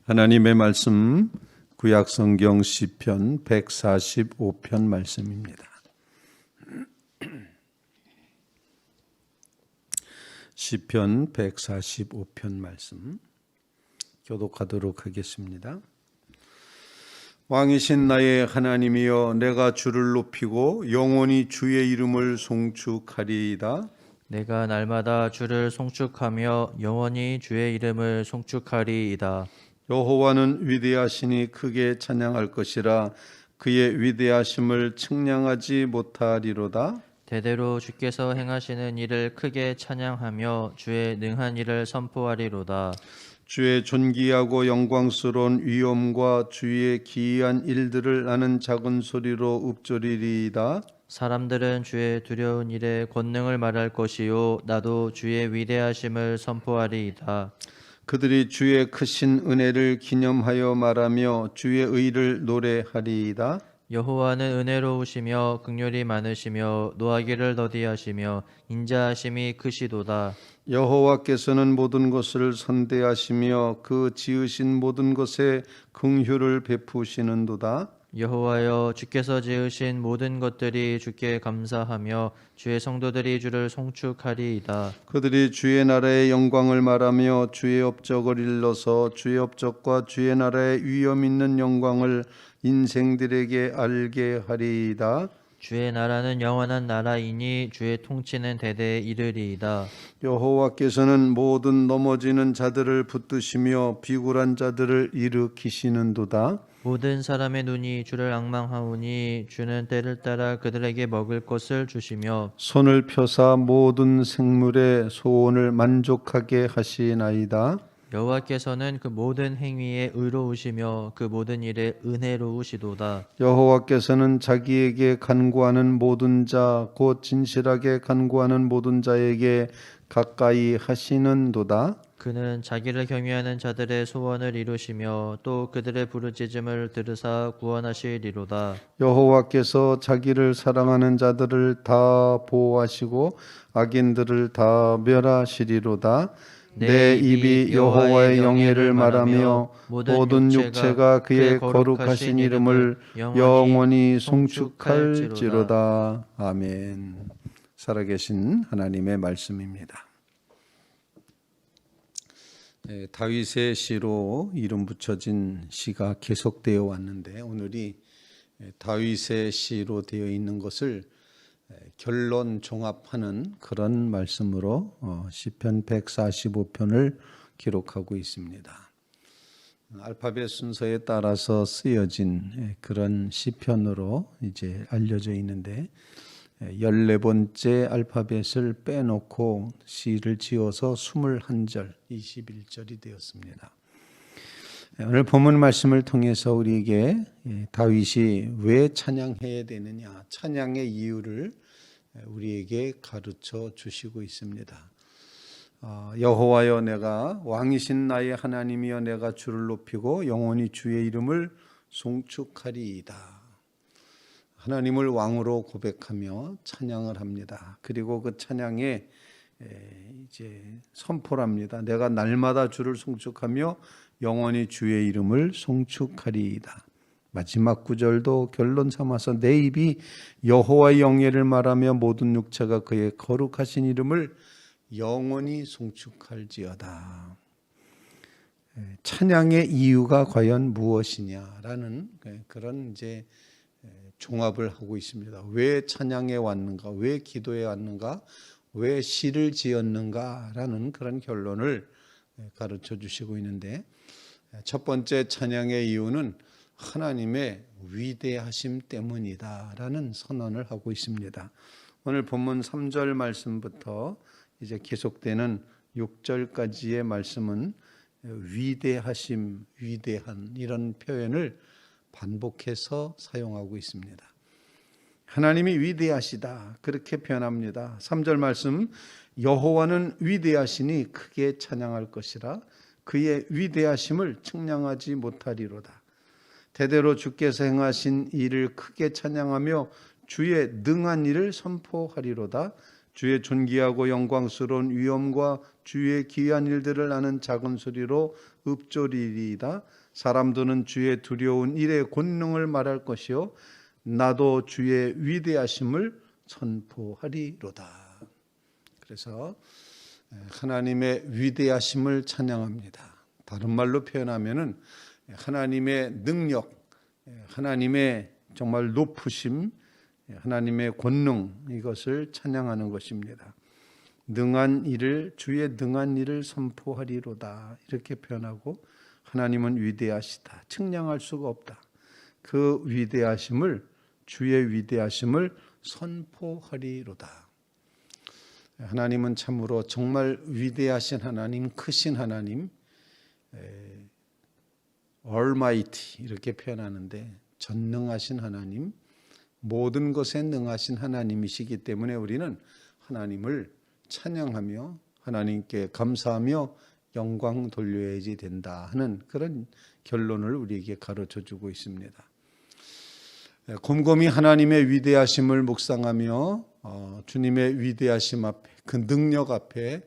하나님의 말씀 구약성경 시편 145편 말씀입니다. 시편 145편 말씀 교독하도록 하겠습니다. 왕이신 나의 하나님이여, 내가 주를 높이고 영원히 주의 이름을 송축하리이다. 내가 날마다 주를 송축하며 영원히 주의 이름을 송축하리이다. 여호와는 위대하시니 크게 찬양할 것이라. 그의 위대하심을 측량하지 못하리로다. 대대로 주께서 행하시는 일을 크게 찬양하며 주의 능한 일을 선포하리로다. 주의 존귀하고 영광스러운 위엄과 주의 기이한 일들을 나는 작은 소리로 읊조리리이다. 사람들은 주의 두려운 일에 권능을 말할 것이요 나도 주의 위대하심을 선포하리이다. 그들이 주의 크신 은혜를 기념하여 말하며 주의 의를 노래하리이다. 여호와는 은혜로우시며 긍휼이 많으시며 노하기를 더디하시며 인자하심이 크시도다. 여호와께서는 모든 것을 선대하시며 그 지으신 모든 것에 긍휼을 베푸시는도다. 여호와여, 주께서 지으신 모든 것들이 주께 감사하며 주의 성도들이 주를 송축하리이다. 그들이 주의 나라의 영광을 말하며 주의 업적을 일러서 주의 업적과 주의 나라의 위엄 있는 영광을 인생들에게 알게 하리이다. 주의 나라는 영원한 나라이니 주의 통치는 대대에 이르리이다. 여호와께서는 모든 넘어지는 자들을 붙드시며 비굴한 자들을 일으키시는도다. 모든 사람의 눈이 주를 앙망하오니 주는 때를 따라 그들에게 먹을 것을 주시며 손을 펴사 모든 생물의 소원을 만족하게 하시나이다. 여호와께서는 그 모든 행위에 의로우시며 그 모든 일에 은혜로우시도다. 여호와께서는 자기에게 간구하는 모든 자, 곧 진실하게 간구하는 모든 자에게 가까이 하시는도다. 그는 자기를 경외하는 자들의 소원을 이루시며 또 그들의 부르짖음을 들으사 구원하시리로다. 여호와께서 자기를 사랑하는 자들을 다 보호하시고 악인들을 다 멸하시리로다. 내 입이 여호와의 영예를 말하며 모든 육체가 그의 거룩하신 이름을 영원히 송축할지로다. 아멘. 살아계신 하나님의 말씀입니다. 다윗의 시로 이름 붙여진 시가 계속되어 왔는데, 오늘이 다윗의 시로 되어 있는 것을 결론 종합하는 그런 말씀으로 시편 145편을 기록하고 있습니다. 알파벳 순서에 따라서 쓰여진 그런 시편으로 이제 알려져 있는데, 14번째 알파벳을 빼놓고 시를 지어서 21절, 21절이 되었습니다. 오늘 본문 말씀을 통해서 우리에게 다윗이 왜 찬양해야 되느냐, 찬양의 이유를 우리에게 가르쳐 주시고 있습니다. 여호와여, 내가 왕이신 나의 하나님이여, 내가 주를 높이고 영원히 주의 이름을 송축하리이다. 하나님을 왕으로 고백하며 찬양을 합니다. 그리고 그 찬양에 이제 선포를 합니다. 내가 날마다 주를 송축하며 영원히 주의 이름을 송축하리이다. 마지막 구절도 결론 삼아서 내 입이 여호와의 영예를 말하며 모든 육체가 그의 거룩하신 이름을 영원히 송축할지어다. 찬양의 이유가 과연 무엇이냐라는 그런 이제 종합을 하고 있습니다. 왜 찬양에 왔는가? 왜 기도에 왔는가? 왜 시를 지었는가라는 그런 결론을 가르쳐 주시고 있는데, 첫 번째 찬양의 이유는 하나님의 위대하심 때문이다라는 선언을 하고 있습니다. 오늘 본문 3절 말씀부터 이제 계속되는 6절까지의 말씀은 위대하심, 위대한 이런 표현을 반복해서 사용하고 있습니다. 하나님이 위대하시다, 그렇게 표현합니다. 3절 말씀, 여호와는 위대하시니 크게 찬양할 것이라. 그의 위대하심을 측량하지 못하리로다. 대대로 주께서 행하신 일을 크게 찬양하며 주의 능한 일을 선포하리로다. 주의 존귀하고 영광스러운 위엄과 주의 기이한 일들을 아는 작은 소리로 읊조리리이다. 사람들은 주의 두려운 일의 권능을 말할 것이요 나도 주의 위대하심을 선포하리로다. 그래서 하나님의 위대하심을 찬양합니다. 다른 말로 표현하면은 하나님의 능력, 하나님의 정말 높으심, 하나님의 권능, 이것을 찬양하는 것입니다. 능한 일을, 주의 능한 일을 선포하리로다, 이렇게 표현하고, 하나님은 위대하시다, 측량할 수가 없다, 그 위대하심을, 주의 위대하심을 선포하리로다. 하나님은 참으로 정말 위대하신 하나님, 크신 하나님, Almighty 이렇게 표현하는데, 전능하신 하나님, 모든 것에 능하신 하나님이시기 때문에 우리는 하나님을 찬양하며 하나님께 감사하며 영광 돌려야지 된다 하는 그런 결론을 우리에게 가르쳐주고 있습니다. 곰곰이 하나님의 위대하심을 묵상하며 주님의 위대하심 앞에, 그 능력 앞에,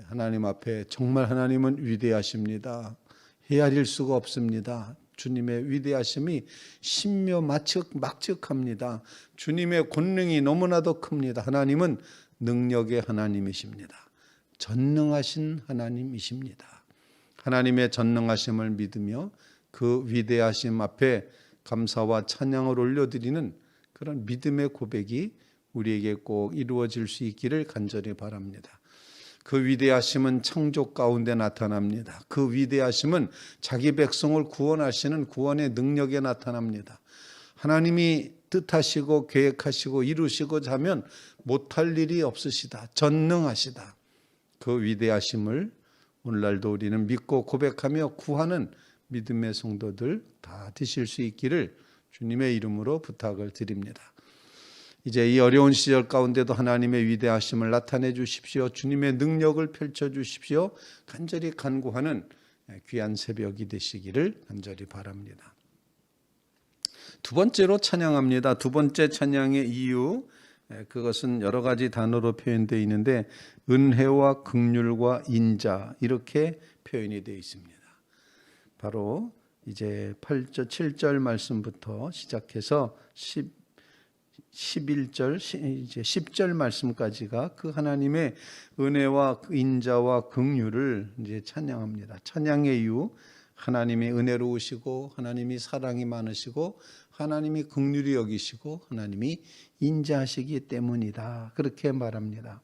하나님 앞에 정말 하나님은 위대하십니다. 헤아릴 수가 없습니다. 주님의 위대하심이 신묘막측합니다. 주님의 권능이 너무나도 큽니다. 하나님은 능력의 하나님이십니다. 전능하신 하나님이십니다. 하나님의 전능하심을 믿으며 그 위대하심 앞에 감사와 찬양을 올려드리는 그런 믿음의 고백이 우리에게 꼭 이루어질 수 있기를 간절히 바랍니다. 그 위대하심은 창조 가운데 나타납니다. 그 위대하심은 자기 백성을 구원하시는 구원의 능력에 나타납니다. 하나님이 뜻하시고 계획하시고 이루시고자 하면 못할 일이 없으시다. 전능하시다. 그 위대하심을 오늘날도 우리는 믿고 고백하며 구하는 믿음의 성도들 다 되실 수 있기를 주님의 이름으로 부탁을 드립니다. 이제 이 어려운 시절 가운데도 하나님의 위대하심을 나타내 주십시오. 주님의 능력을 펼쳐 주십시오. 간절히 간구하는 귀한 새벽이 되시기를 간절히 바랍니다. 두 번째로 찬양합니다. 두 번째 찬양의 이유, 그것은 여러 가지 단어로 표현되어 있는데 은혜와 긍휼과 인자 이렇게 표현이 되어 있습니다. 바로 이제 8절, 7절 말씀부터 시작해서 11절, 이제 10절 말씀까지가 그 하나님의 은혜와 인자와 긍휼을 이제 찬양합니다. 찬양의 이유, 하나님이 은혜로우시고 하나님이 사랑이 많으시고 하나님이 긍휼히 여기시고 하나님이 인자하시기 때문이다. 그렇게 말합니다.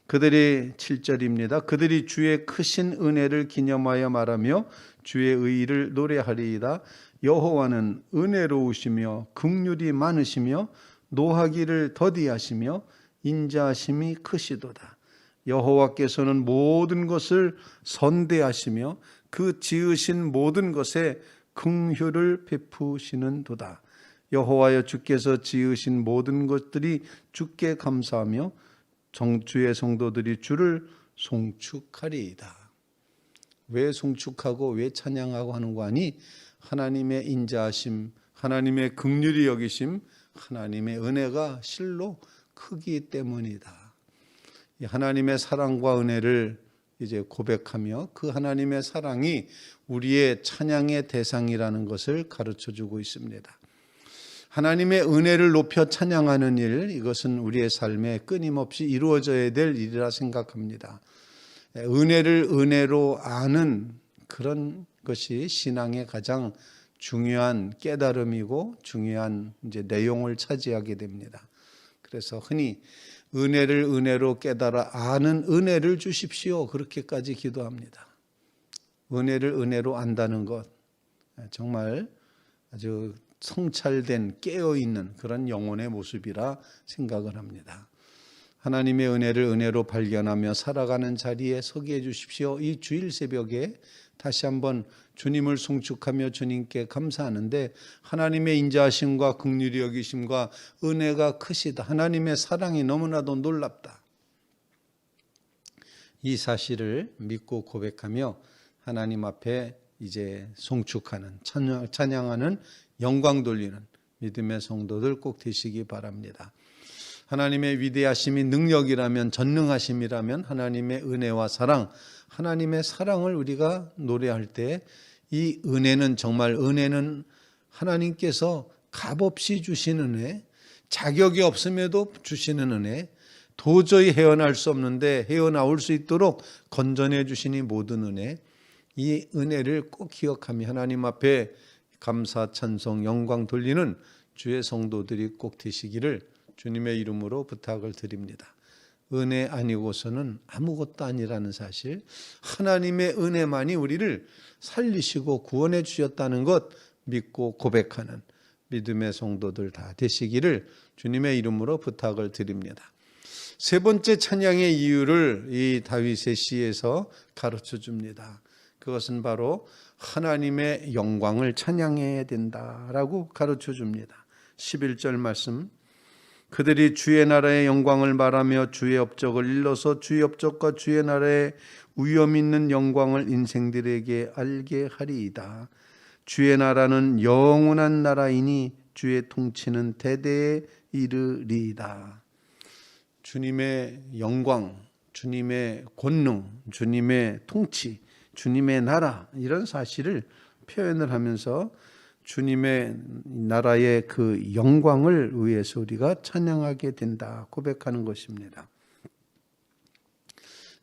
그들이 7절입니다. 그들이 주의 크신 은혜를 기념하여 말하며 주의 의의를 노래하리이다. 여호와는 은혜로우시며 긍휼이 많으시며 노하기를 더디하시며 인자하심이 크시도다. 여호와께서는 모든 것을 선대하시며 그 지으신 모든 것에 긍휼을 베푸시는도다. 여호와여 주께서 지으신 모든 것들이 주께 감사하며 주의 성도들이 주를 송축하리이다. 왜 송축하고 왜 찬양하고 하는 거 아니? 하나님의 인자하심, 하나님의 긍휼히 여기심, 하나님의 은혜가 실로 크기 때문이다. 하나님의 사랑과 은혜를 이제 고백하며 그 하나님의 사랑이 우리의 찬양의 대상이라는 것을 가르쳐주고 있습니다. 하나님의 은혜를 높여 찬양하는 일, 이것은 우리의 삶에 끊임없이 이루어져야 될 일이라 생각합니다. 은혜를 은혜로 아는 그런 것이 신앙의 가장 중요한 깨달음이고 중요한 이제 내용을 차지하게 됩니다. 그래서 흔히 은혜를 은혜로 깨달아 아는 은혜를 주십시오. 그렇게까지 기도합니다. 은혜를 은혜로 안다는 것, 정말 아주 성찰된 깨어있는 그런 영혼의 모습이라 생각을 합니다. 하나님의 은혜를 은혜로 발견하며 살아가는 자리에 서게 해 주십시오. 이 주일 새벽에 다시 한번 주님을 송축하며 주님께 감사하는데 하나님의 인자하심과 긍휼히 여기심과 은혜가 크시다. 하나님의 사랑이 너무나도 놀랍다. 이 사실을 믿고 고백하며 하나님 앞에 이제 송축하는 찬양하는 영광 돌리는 믿음의 성도들 꼭 되시기 바랍니다. 하나님의 위대하심이 능력이라면, 전능하심이라면 하나님의 은혜와 사랑, 하나님의 사랑을 우리가 노래할 때 이 은혜는 정말 은혜는 하나님께서 값없이 주시는 은혜, 자격이 없음에도 주시는 은혜, 도저히 헤어날 수 없는데 헤어나올 수 있도록 건전해 주시니 모든 은혜, 이 은혜를 꼭 기억하며 하나님 앞에 감사, 찬송, 영광 돌리는 주의 성도들이 꼭 되시기를 주님의 이름으로 부탁을 드립니다. 은혜 아니고서는 아무것도 아니라는 사실, 하나님의 은혜만이 우리를 살리시고 구원해 주셨다는 것 믿고 고백하는 믿음의 성도들 다 되시기를 주님의 이름으로 부탁을 드립니다. 세 번째 찬양의 이유를 이 다윗의 시에서 가르쳐 줍니다. 그것은 바로 하나님의 영광을 찬양해야 된다라고 가르쳐 줍니다. 11절 말씀, 그들이 주의 나라의 영광을 말하며 주의 업적을 일러서 주의 업적과 주의 나라의 위엄 있는 영광을 인생들에게 알게 하리이다. 주의 나라는 영원한 나라이니 주의 통치는 대대에 이르리이다. 주님의 영광, 주님의 권능, 주님의 통치, 주님의 나라, 이런 사실을 표현을 하면서 주님의 나라의 그 영광을 위해서 우리가 찬양하게 된다, 고백하는 것입니다.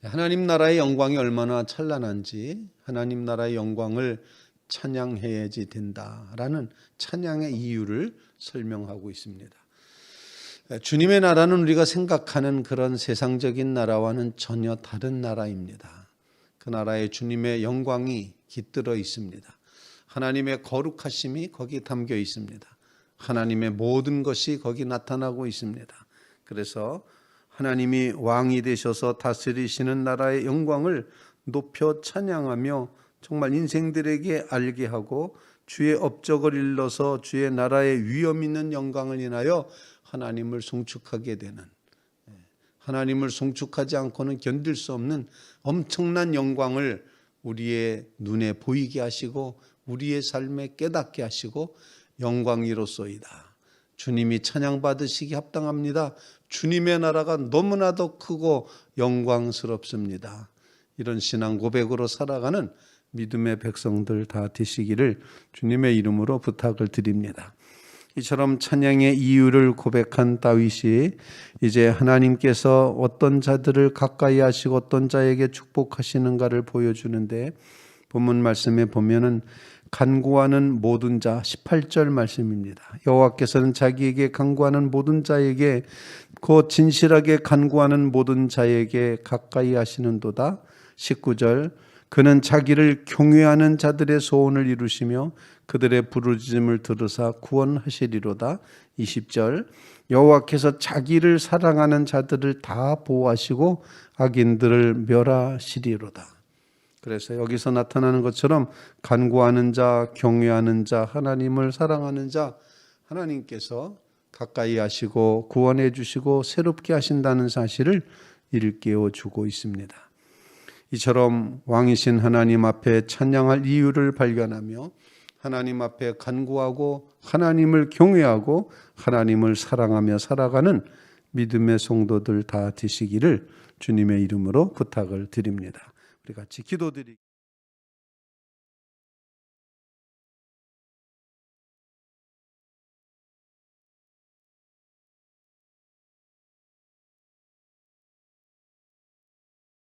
하나님 나라의 영광이 얼마나 찬란한지 하나님 나라의 영광을 찬양해야지 된다라는 찬양의 이유를 설명하고 있습니다. 주님의 나라는 우리가 생각하는 그런 세상적인 나라와는 전혀 다른 나라입니다. 그 나라에 주님의 영광이 깃들어 있습니다. 하나님의 거룩하심이 거기 담겨 있습니다. 하나님의 모든 것이 거기 나타나고 있습니다. 그래서 하나님이 왕이 되셔서 다스리시는 나라의 영광을 높여 찬양하며 정말 인생들에게 알게 하고 주의 업적을 일러서 주의 나라의 위엄 있는 영광을 인하여 하나님을 송축하게 되는, 하나님을 송축하지 않고는 견딜 수 없는 엄청난 영광을 우리의 눈에 보이게 하시고 우리의 삶에 깨닫게 하시고 영광이로소이다. 주님이 찬양받으시기 합당합니다. 주님의 나라가 너무나도 크고 영광스럽습니다. 이런 신앙 고백으로 살아가는 믿음의 백성들 다 되시기를 주님의 이름으로 부탁을 드립니다. 이처럼 찬양의 이유를 고백한 다윗이 이제 하나님께서 어떤 자들을 가까이 하시고 어떤 자에게 축복하시는가를 보여주는데, 본문 말씀에 보면은 간구하는 모든 자, 18절 말씀입니다. 여호와께서는 자기에게 간구하는 모든 자에게, 곧 진실하게 간구하는 모든 자에게 가까이 하시는도다. 19절, 그는 자기를 경외하는 자들의 소원을 이루시며 그들의 부르짖음을 들으사 구원하시리로다. 20절, 여호와께서 자기를 사랑하는 자들을 다 보호하시고 악인들을 멸하시리로다. 그래서 여기서 나타나는 것처럼 간구하는 자, 경외하는 자, 하나님을 사랑하는 자, 하나님께서 가까이 하시고 구원해 주시고 새롭게 하신다는 사실을 일깨워 주고 있습니다. 이처럼 왕이신 하나님 앞에 찬양할 이유를 발견하며 하나님 앞에 간구하고 하나님을 경외하고 하나님을 사랑하며 살아가는 믿음의 성도들 다 되시기를 주님의 이름으로 부탁을 드립니다. 우리 같이 기도드리겠습니다.